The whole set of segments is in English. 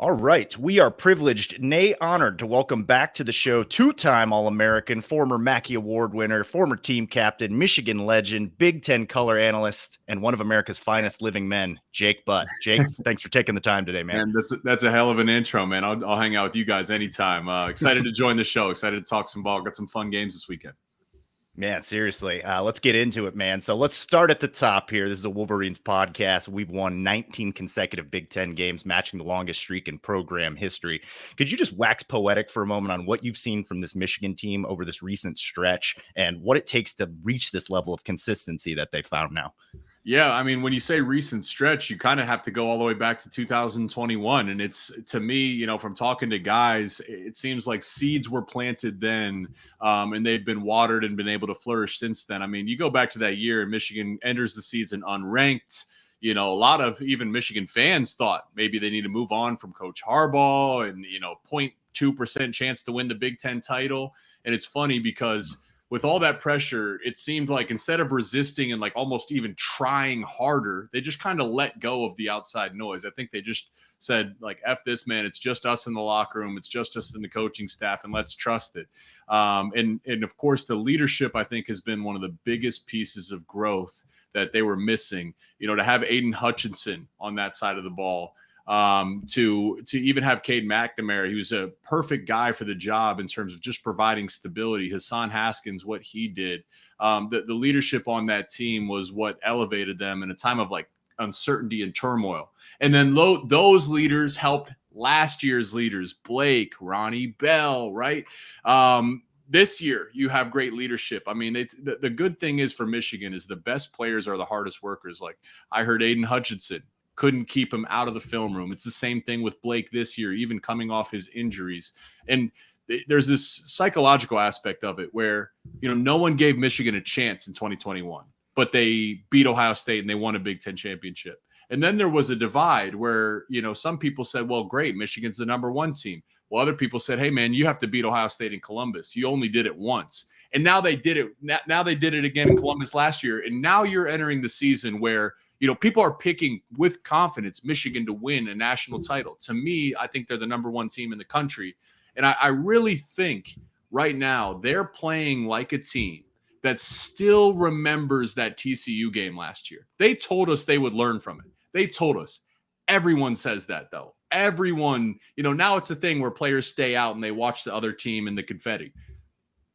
All right. We are privileged, nay honored, to welcome back to the show two-time All-American, former Mackey Award winner, former team captain, Michigan legend, Big Ten color analyst, and one of America's finest living men, Jake Butt. Jake, thanks for taking the time today, man. And that's a hell of an intro, man. I'll hang out with you guys anytime. Excited to join the show. Excited to talk some ball. Got some fun games this weekend. Man, seriously, let's get into it, man. So let's start at the top here. This is a Wolverines podcast. We've won 19 consecutive Big Ten games, matching the longest streak in program history. Could you just wax poetic for a moment on what you've seen from this Michigan team over this recent stretch and what it takes to reach this level of consistency that they found now? Yeah, I mean, when you say recent stretch, you kind of have to go all the way back to 2021. And it's, to me, from talking to guys, it seems like seeds were planted then, and they've been watered and been able to flourish since then. I mean, you go back to that year, and Michigan enters the season unranked. A lot of even Michigan fans thought maybe they need to move on from Coach Harbaugh and, 0.2% chance to win the Big Ten title. And it's funny because with all that pressure, it seemed like instead of resisting and like almost even trying harder, they just kind of let go of the outside noise. I think they just said like, F this, man, it's just us in the locker room. It's just us in the coaching staff, and let's trust it. And of course, the leadership, I think, has been one of the biggest pieces of growth that they were missing. To have Aiden Hutchinson on that side of the ball, to even have Cade McNamara, who's a perfect guy for the job in terms of just providing stability. Hassan Haskins, what he did, the leadership on that team was what elevated them in a time of like uncertainty and turmoil. And then those leaders helped last year's leaders, Blake, Ronnie Bell, right? This year, you have great leadership. I mean, the good thing is for Michigan is the best players are the hardest workers. Like I heard Aiden Hutchinson couldn't keep him out of the film room. It's the same thing with Blake this year, even coming off his injuries. And there's this psychological aspect of it where, no one gave Michigan a chance in 2021, but they beat Ohio State and they won a Big Ten championship. And then there was a divide where, some people said, well, great, Michigan's the number one team. Well, other people said, hey, man, you have to beat Ohio State in Columbus. You only did it once. And now they did it. Now they did it again in Columbus last year. And now you're entering the season where, people are picking with confidence Michigan to win a national title. To me, I think they're the number one team in the country. And I really think right now they're playing like a team that still remembers that TCU game last year. They told us they would learn from it. They told us. Everyone says that, though. Everyone, now it's a thing where players stay out and they watch the other team in the confetti.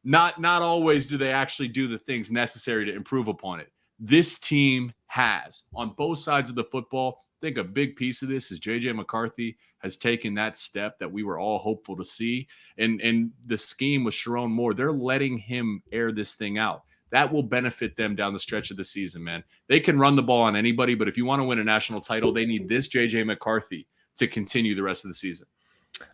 Not always do they actually do the things necessary to improve upon it. This team has on both sides of the football. I think a big piece of this is J.J. McCarthy has taken that step that we were all hopeful to see. And the scheme with Sharon Moore, they're letting him air this thing out. That will benefit them down the stretch of the season, man. They can run the ball on anybody, but if you want to win a national title, they need this J.J. McCarthy to continue the rest of the season.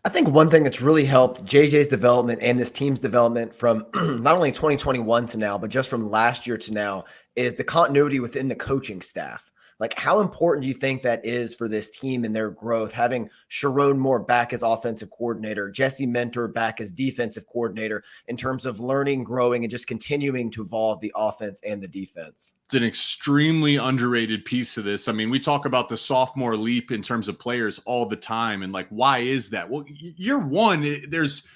I think one thing that's really helped JJ's development and this team's development from not only 2021 to now, but just from last year to now is the continuity within the coaching staff. Like, how important do you think that is for this team and their growth? Having Sharon Moore back as offensive coordinator, Jesse Mentor back as defensive coordinator in terms of learning, growing, and just continuing to evolve the offense and the defense. It's an extremely underrated piece of this. I mean, we talk about the sophomore leap in terms of players all the time. And like, why is that? Well, year one, there's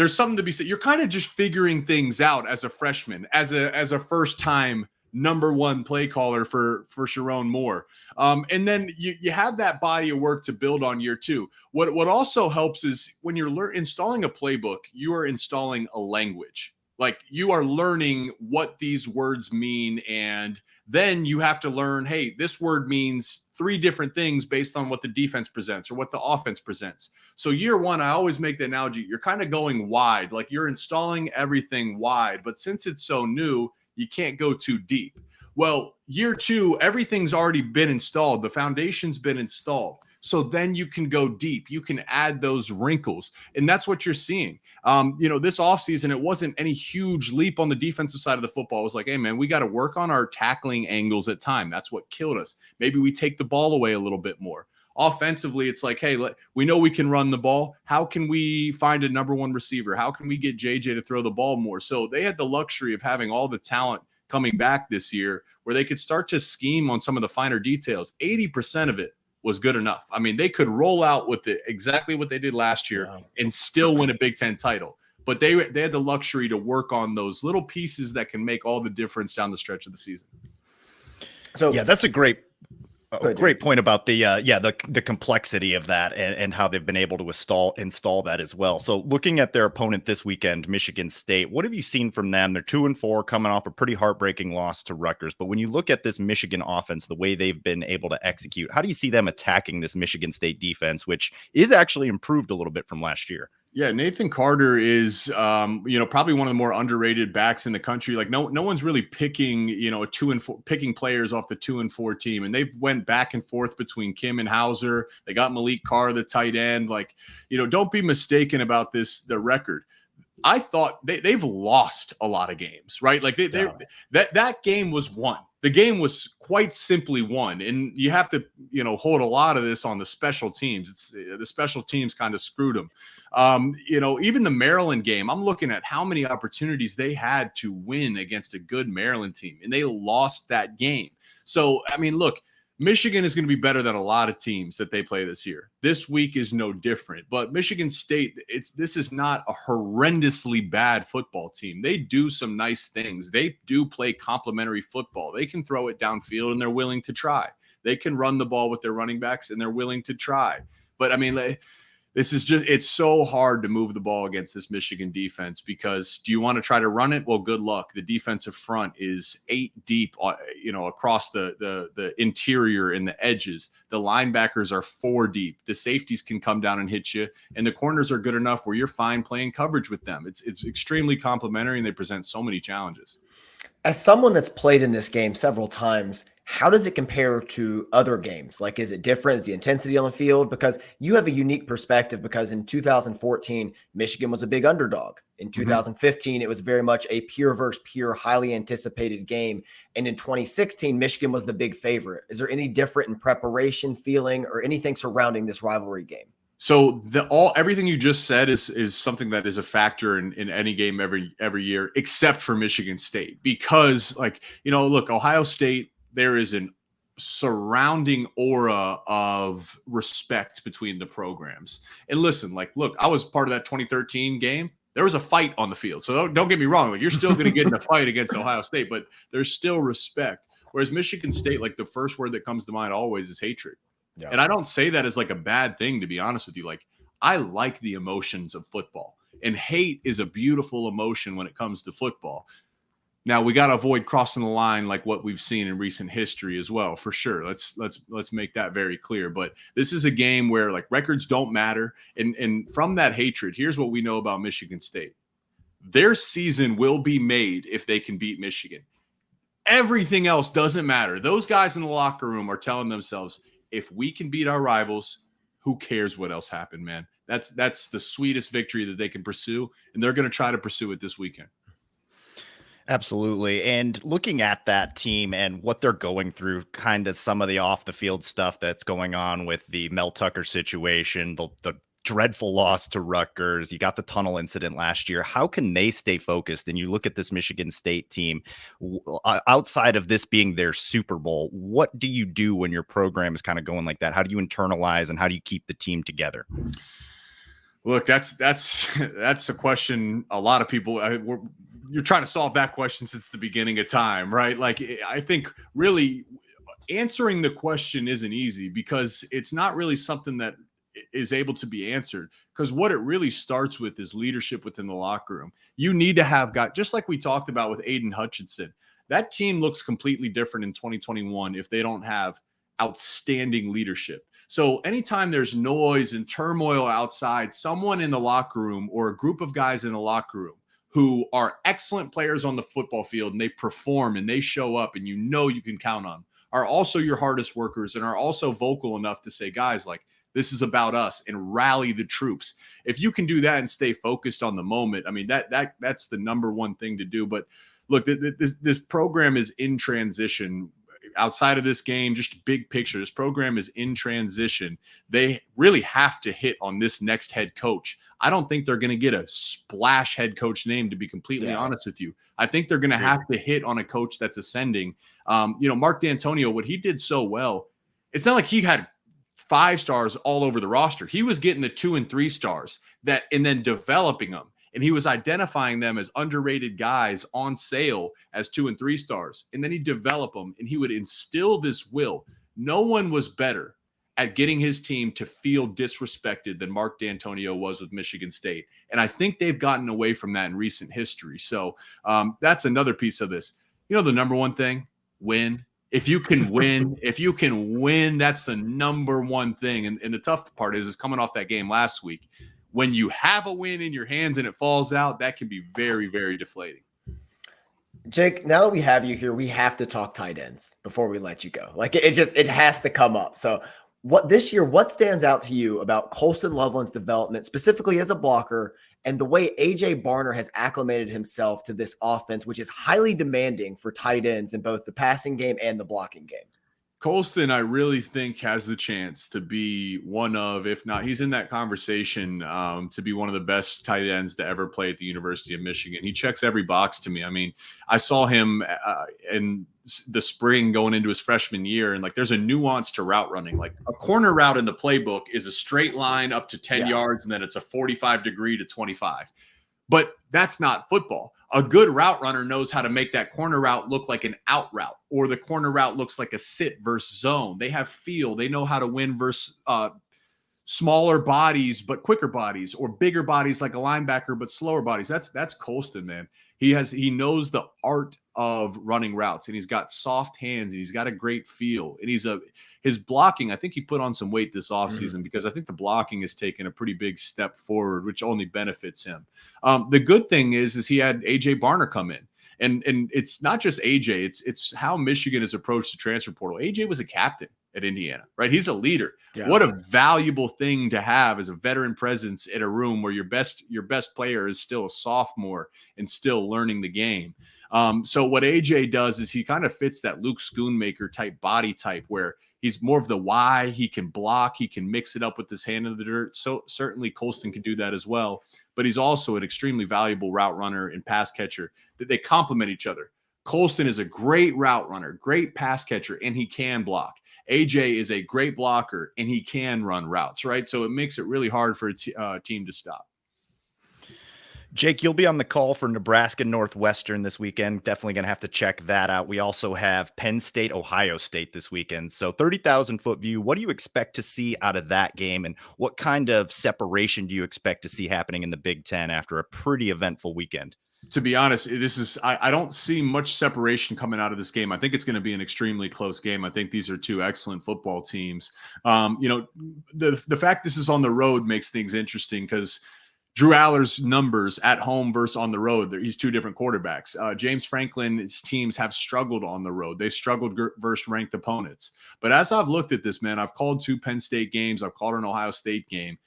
something to be said. You're kind of just figuring things out as a freshman, as a first time number one play caller for Sharon Moore. And then you have that body of work to build on year two. What also helps is when you're installing a playbook, you are installing a language. Like, you are learning what these words mean. And then you have to learn, hey, this word means three different things based on what the defense presents or what the offense presents. So year one, I always make the analogy, you're kind of going wide, like you're installing everything wide. But since it's so new, you can't go too deep. Well, year two, everything's already been installed. The foundation's been installed. So then you can go deep. You can add those wrinkles. And that's what you're seeing. This offseason, it wasn't any huge leap on the defensive side of the football. It was like, hey, man, we got to work on our tackling angles at time. That's what killed us. Maybe we take the ball away a little bit more. Offensively, it's like, hey, we know we can run the ball. How can we find a number one receiver? How can we get JJ to throw the ball more? So they had the luxury of having all the talent coming back this year where they could start to scheme on some of the finer details. 80% of it was good enough. I mean, they could roll out with exactly what they did last year and still win a Big Ten title. But they had the luxury to work on those little pieces that can make all the difference down the stretch of the season. So yeah, that's a great point about the complexity of that and how they've been able to install that as well. So looking at their opponent this weekend, Michigan State, what have you seen from them? They're 2-4, coming off a pretty heartbreaking loss to Rutgers. But when you look at this Michigan offense, the way they've been able to execute, how do you see them attacking this Michigan State defense, which is actually improved a little bit from last year? Yeah, Nathan Carter is, probably one of the more underrated backs in the country. Like no one's really picking, picking players off the 2-4 team. And they went back and forth between Kim and Hauser. They got Malik Carr, the tight end. Like, don't be mistaken about the record. I thought they've lost a lot of games, right? Like that game was won. The game was quite simply won, and you have to, hold a lot of this on the special teams. It's the special teams kind of screwed them. Even the Maryland game, I'm looking at how many opportunities they had to win against a good Maryland team, and they lost that game. So, I mean, look, Michigan is going to be better than a lot of teams that they play this year. This week is no different. But Michigan State, this is not a horrendously bad football team. They do some nice things. They do play complementary football. They can throw it downfield, and they're willing to try. They can run the ball with their running backs, and they're willing to try. But, I mean, it's so hard to move the ball against this Michigan defense because do you want to try to run it? Well, good luck. The defensive front is 8 deep, across the interior and the edges. The linebackers are 4 deep. The safeties can come down and hit you, and the corners are good enough where you're fine playing coverage with them. It's extremely complimentary, and they present so many challenges. As someone that's played in this game several times, how does it compare to other games? Like, is it different? Is the intensity on the field? Because you have a unique perspective because in 2014, Michigan was a big underdog. In 2015, it was very much a pure versus pure, highly anticipated game. And in 2016, Michigan was the big favorite. Is there any different in preparation, feeling, or anything surrounding this rivalry game? So everything you just said is something that is a factor in any game every year, except for Michigan State, because look, Ohio State, there is an surrounding aura of respect between the programs. And listen, look, I was part of that 2013 game. There was a fight on the field. So don't get me wrong. Like, you're still going to get in a fight against Ohio State, but there's still respect. Whereas Michigan State, the first word that comes to mind always is hatred. Yeah. And I don't say that as a bad thing, to be honest with you. I like the emotions of football, and hate is a beautiful emotion when it comes to football. Now we got to avoid crossing the line like what we've seen in recent history as well, for sure. Let's make that very clear. But this is a game where records don't matter. And from that hatred, here's what we know about Michigan State. Their season will be made if they can beat Michigan. Everything else doesn't matter. Those guys in the locker room are telling themselves, if we can beat our rivals, who cares what else happened, man? That's the sweetest victory that they can pursue, and they're going to try to pursue it this weekend. Absolutely. And looking at that team and what they're going through, kind of some of the off the field stuff that's going on with the Mel Tucker situation, the dreadful loss to Rutgers, you got the tunnel incident last year. How can they stay focused? And you look at this Michigan State team, outside of this being their Super Bowl, what do you do when your program is kind of going like that? How do you internalize and how do you keep the team together? Look, that's a question a lot of people you're trying to solve that question since the beginning of time, right? I think really answering the question isn't easy because it's not really something that is able to be answered, because what it really starts with is leadership within the locker room. You need to have just like we talked about with Aiden Hutchinson. That team looks completely different in 2021 if they don't have outstanding leadership. So anytime there's noise and turmoil outside, someone in the locker room or a group of guys in the locker room who are excellent players on the football field and they perform and they show up and you can count on, are also your hardest workers and are also vocal enough to say, guys, this is about us, and rally the troops. If you can do that and stay focused on the moment, I mean, that's the number one thing to do. But look, this program is in transition. Outside of this game, just big picture, this program is in transition. They really have to hit on this next head coach. I don't think they're going to get a splash head coach name, to be completely honest with you. I think they're going to have to hit on a coach that's ascending. Mark D'Antonio, what he did so well, it's not like he had 5 stars all over the roster. He was getting the 2 and 3 stars and then developing them. And he was identifying them as underrated guys on sale as 2 and 3 stars. And then he'd develop them and he would instill this will. No one was better at getting his team to feel disrespected than Mark D'Antonio was with Michigan State. And I think they've gotten away from that in recent history. So that's another piece of this. You know, the number one thing, win. If you can win, that's the number one thing. And the tough part is coming off that game last week. When you have a win in your hands and it falls out, that can be very, very deflating. Jake, now that we have you here, we have to talk tight ends before we let you go. Like it has to come up. So what stands out to you about Colston Loveland's development, specifically as a blocker, and the way AJ Barner has acclimated himself to this offense, which is highly demanding for tight ends in both the passing game and the blocking game? Colston, I really think, has the chance to be one of, if not, he's in that conversation to be one of the best tight ends to ever play at the University of Michigan. He checks every box to me. I mean, I saw him in the spring going into his freshman year, and like there's a nuance to route running. Like a corner route in the playbook is a straight line up to 10 yards, and then it's a 45 degree to 25. But that's not football. A good route runner knows how to make that corner route look like an out route, or the corner route looks like a sit versus zone. They have feel. They know how to win versus smaller bodies but quicker bodies, or bigger bodies like a linebacker but slower bodies. That's Colston, man. He knows the art of running routes, and he's got soft hands, and he's got a great feel, and his blocking. I think he put on some weight this offseason because I think the blocking has taken a pretty big step forward, which only benefits him. The good thing is he had AJ Barner come in, and it's not just AJ. It's how Michigan has approached the transfer portal. AJ was a captain at Indiana, right? He's a leader. Yeah. What a valuable thing to have as a veteran presence in a room where your best player is still a sophomore and still learning the game. So what AJ does is he kind of fits that Luke Schoonmaker type body type, where he's more of the why. He can block, he can mix it up with his hand in the dirt. So certainly Colston can do that as well, but he's also an extremely valuable route runner and pass catcher. That they complement each other. Colston is a great route runner, great pass catcher, and he can block. AJ is a great blocker, and he can run routes, right? So it makes it really hard for a team to stop. Jake, you'll be on the call for Nebraska Northwestern this weekend. Definitely going to have to check that out. We also have Penn State, Ohio State this weekend. So 30,000-foot view, what do you expect to see out of that game, and what kind of separation do you expect to see happening in the Big Ten after a pretty eventful weekend? To be honest, I don't see much separation coming out of this game. I think it's going to be an extremely close game. I think these are two excellent football teams. The fact this is on the road makes things interesting because Drew Aller's numbers at home versus on the road, he's two different quarterbacks. James Franklin's teams have struggled on the road. They've struggled versus ranked opponents. But as I've looked at this, man, I've called 2 Penn State games. I've called an Ohio State game.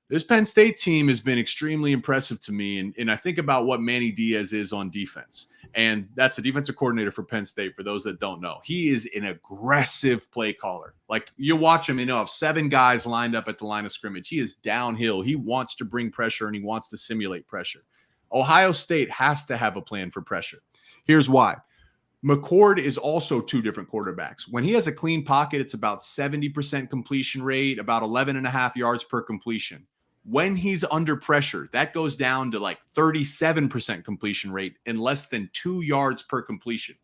This Penn State team has been extremely impressive to me, and I think about what Manny Diaz is on defense, and that's a defensive coordinator for Penn State, for those that don't know. He is an aggressive play caller. Like, you watch him, have 7 guys lined up at the line of scrimmage. He is downhill. He wants to bring pressure, and he wants to simulate pressure. Ohio State has to have a plan for pressure. Here's why. McCord is also 2 different quarterbacks. When he has a clean pocket, it's about 70% completion rate, about 11.5 yards per completion. When he's under pressure, that goes down to like 37% completion rate and less than 2 yards per completion.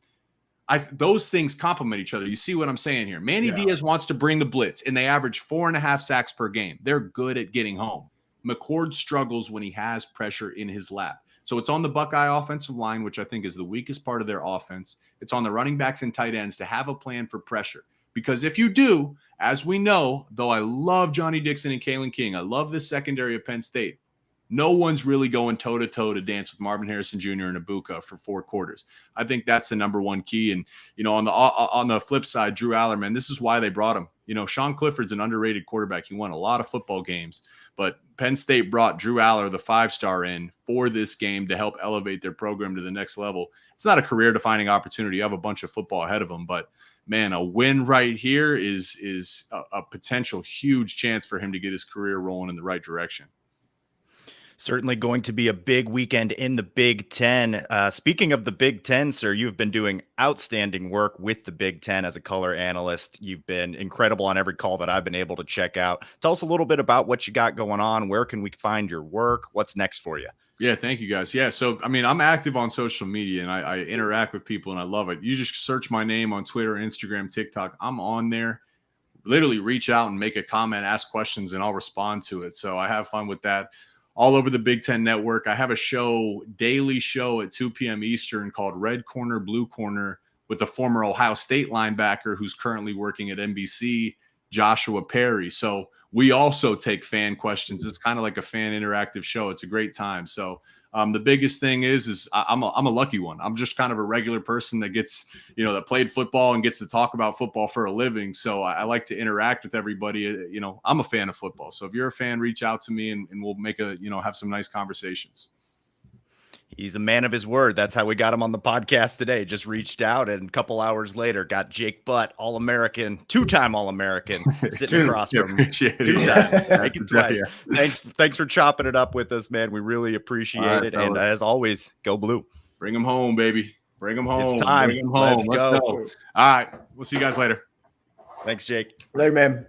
Those things complement each other. You see what I'm saying here? Manny Diaz wants to bring the blitz, and they average 4.5 sacks per game. They're good at getting home. McCord struggles when he has pressure in his lap. So it's on the Buckeye offensive line, which I think is the weakest part of their offense. It's on the running backs and tight ends to have a plan for pressure. Because if you do, as we know, though I love Johnny Dixon and Kalen King, I love this secondary of Penn State, no one's really going toe-to-toe to dance with Marvin Harrison Jr. and Ibuka for 4 quarters. I think that's the number one key. And, on the flip side, Drew Aller, man, this is why they brought him. Sean Clifford's an underrated quarterback. He won a lot of football games. But Penn State brought Drew Aller, the 5-star, in for this game to help elevate their program to the next level. It's not a career-defining opportunity. You have a bunch of football ahead of them, but man, a win right here is a potential huge chance for him to get his career rolling in the right direction. Certainly going to be a big weekend in the Big Ten. Speaking of the Big Ten, sir, you've been doing outstanding work with the Big Ten as a color analyst. You've been incredible on every call that I've been able to check out. Tell us a little bit about what you got going on. Where can we find your work? What's next for you? Yeah, thank you guys. Yeah, so I mean, I'm active on social media and I interact with people and I love it. You just search my name on Twitter, Instagram, TikTok. I'm on there. Literally reach out and make a comment, ask questions, and I'll respond to it. So I have fun with that. All over the Big Ten Network. I have a daily show at 2 p.m. Eastern called Red Corner, Blue Corner with a former Ohio State linebacker who's currently working at NBC, Joshua Perry. So we also take fan questions. It's kind of like a fan interactive show. It's a great time. So the biggest thing is I'm a lucky one. I'm just kind of a regular person that gets, that played football and gets to talk about football for a living. So I like to interact with everybody. I'm a fan of football. So if you're a fan, reach out to me and we'll make have some nice conversations. He's a man of his word. That's how we got him on the podcast today. Just reached out and a couple hours later got Jake Butt, All-American, two-time All-American, sitting across from him. Two times. Make it twice. Yeah. Thanks for chopping it up with us, man. We really appreciate it. And as always, go blue. Bring them home, baby. Bring them home. It's time. Bring them home. Let's go. All right. We'll see you guys later. Thanks, Jake. Later, man.